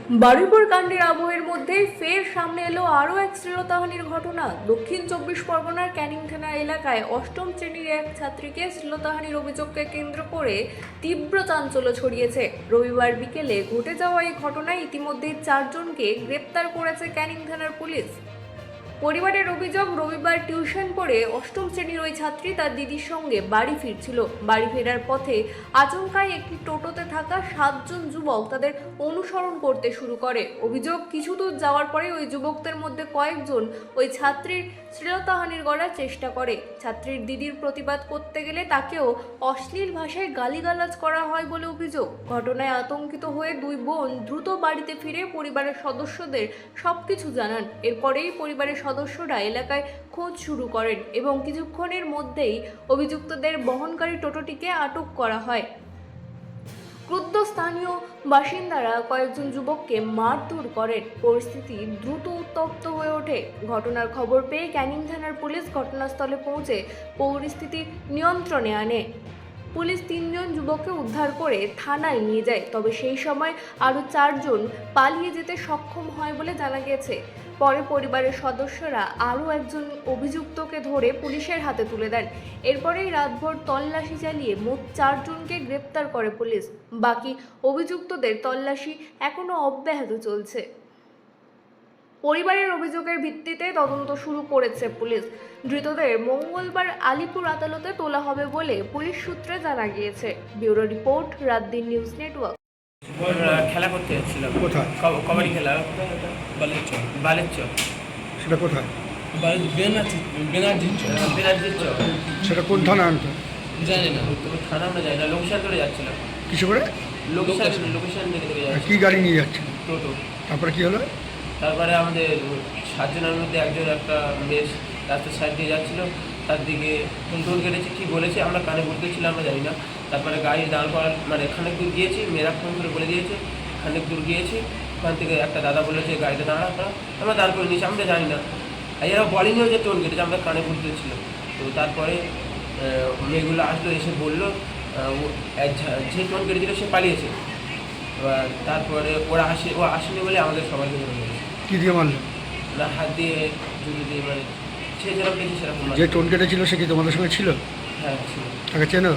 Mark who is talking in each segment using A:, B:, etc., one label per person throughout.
A: বারুইপুর কাণ্ডের আবহের মধ্যে ফের সামনে এলো আরও এক শ্লীলতাহানির ঘটনা। দক্ষিণ 24 পরগনার ক্যানিং থানা এলাকায় অষ্টম শ্রেণীর এক ছাত্রীকে শ্লীলতাহানির অভিযোগকে কেন্দ্র করে তীব্র চাঞ্চল্য ছড়িয়েছে। রবিবার বিকেলে ঘটে যাওয়া এই ঘটনায় ইতিমধ্যেই 4 জনকে গ্রেপ্তার করেছে ক্যানিং থানার পুলিশ। পরিবারের অভিযোগ, রবিবার টিউশন পড়ে অষ্টম শ্রেণীর ওই ছাত্রী তার দিদির সঙ্গে বাড়ি ফিরছিল। বাড়ি ফেরার পথে আচমকাই একটি টোটোতে থাকা 7 জন যুবক তাদের অনুসরণ করতে শুরু করে। অভিযোগ, কিছু দূর যাওয়ার পরে ওই যুবকদের মধ্যে কয়েকজন ওই ছাত্রীর শ্লীলতাহানির করার চেষ্টা করে। ছাত্রীর দিদির প্রতিবাদ করতে গেলে তাকেও অশ্লীল ভাষায় গালিগালাজ করা হয় বলে অভিযোগ। ঘটনায় আতঙ্কিত হয়ে দুই বোন দ্রুত বাড়িতে ফিরে পরিবারের সদস্যদের সবকিছু জানান। এরপরেই পরিবারের সদস্যরা এলাকায় খোঁজ শুরু করেন এবং কিছুক্ষণের মধ্যেই অভিযুক্তদের বহনকারী টোটোটিকে আটক করা হয়। ক্রুদ্ধ স্থানীয় বাসিন্দারা কয়েকজন যুবককে মারধর করেন। পরিস্থিতি দ্রুত উত্তপ্ত হয়ে ওঠে। ঘটনার খবর পেয়ে ক্যানিং থানার পুলিশ ঘটনাস্থলে পৌঁছে পরিস্থিতি নিয়ন্ত্রণে আনে। পুলিশ 3 জন যুবককে উদ্ধার করে থানায় নিয়ে যায়, তবে সেই সময় আরও 4 জন পালিয়ে যেতে সক্ষম হয় বলে জানা গেছে। পরে পরিবারের সদস্যরা আরও একজন অভিযুক্তকে ধরে পুলিশের হাতে তুলে দেন। এরপরেই রাতভর তল্লাশি চালিয়ে মোট 4 জনকে গ্রেপ্তার করে পুলিশ। বাকি অভিযুক্তদের তল্লাশি এখনও অব্যাহত চলছে। পরিবারের অভিযোগের ভিত্তিতে তদন্ত শুরু করেছে পুলিশ। ধৃতদের মঙ্গলবার আলিপুর আদালতে তোলা হবে বলে পুলিশ সূত্রে জানা গিয়েছে। Bureau report, রাতদিন news network.
B: খেলা করতে যাচ্ছিলাম।
C: কোথায়?
B: কবাডি খেলা। বালের চক।
C: সেটা কোথায়?
B: বেনার্জির চক।
C: সেটা কোন থানা আনতো?
B: জানি না, তো থানা আমরা যাই না, লোকেশন করে যাচ্ছিলাম।
C: কিছু করে?
B: লোকেশন থেকে যাচ্ছি।
C: কি গাড়ি নিয়ে যাচ্ছে?
B: টোটো।
C: তারপরে কি হলো?
B: তারপরে আমাদের 7 জনের মধ্যে একজন একটা বেশ রাস্তার সাইড দিয়ে যাচ্ছিলো, তার দিকে টোল কেটেছে, কী বলেছে আমরা কানে বলতেছিলাম, আমরা জানি না। তারপরে গাড়ি দাঁড় করার মানে খানিক দূর গিয়েছি, মেয়েরা ফোন করে বলে দিয়েছে, খানিক দূর গিয়েছি, ওখান থেকে একটা দাদা বলেছে গাড়িটা দাঁড়া, আমরা দাঁড় করে নিয়েছি, আমরা জানি না। আর এরা বলেনিও যে টোল কেটেছে, আমরা কানে বলতেছিলাম। তো তারপরে মেয়েগুলো আসলো, এসে বললো যে টোল কেটেছিল সে পালিয়েছে। এবার তারপরে ও আসেনি বলে আমাদের সবাইকে ধরে নিয়েছে।
C: কি দিয়ে মারলো?
B: না, হাত দিয়ে, জুতো দিয়ে, মানে সে যেরকম পেয়েছে সেরকম।
C: যে টোল কেটেছিল সে কি তোমাদের সঙ্গে ছিল?
B: হ্যাঁ ছিল।
C: তাকে চেনো?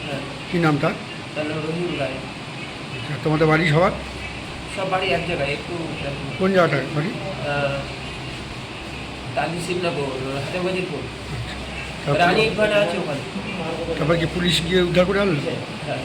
B: হ্যাঁ।
C: কি নাম তার?
B: তার নাম রহিম রায়।
C: তোমাদের বাড়ি সবার?
B: সব বাড়ি এক জায়গায়, একটু
C: কোন জায়গাটায় বাড়ি?
B: তালি শিবনগর, হাতেমগাজিরপুর,
C: তারপর-
B: রানী ইটভাটা আছে ওখানে।
C: তারপর কি পুলিশ গিয়ে উদ্ধার করে আনলো?
B: হ্যাঁ।